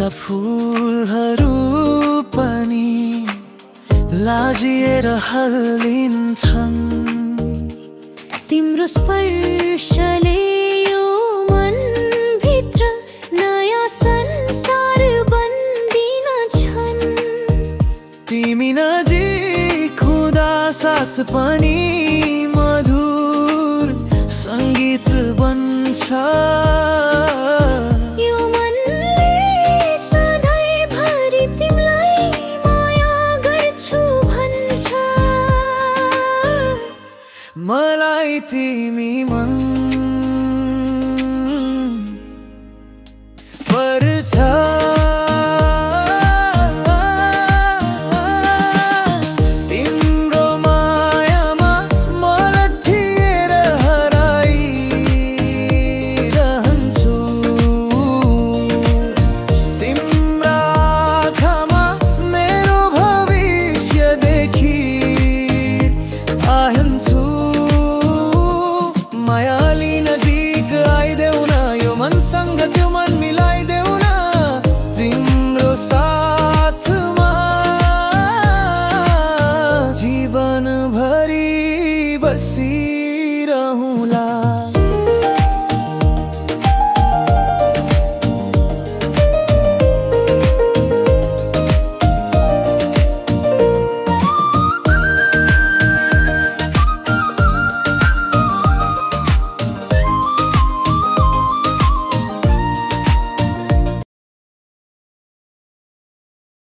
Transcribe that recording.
यस्ता फूलहरू पनि लाजिएर हल्लिन्छन्। तिम्रो स्पर्शले यो मनभित्र नयाँ संसार बन्दिन छन्। तिमी नजिक हुँदा सास पनि मधुर सङ्गीत बन्छ। यो मनले सधैँभरि तिमीलाई माया गर्छु भन्छ। मलाई तिमी मन पर्छ। तिम्रो मायामा म लट्ठिएर हराइरहन्छु। तिम्रा आँखामा मेरो भविष्य देखि आउँछु। मायाली नजिक आइदेऊ न, यो मनसँग त्यो मन मिलाइदेऊ न। तिम्रो साथमा जीवनभरि बसी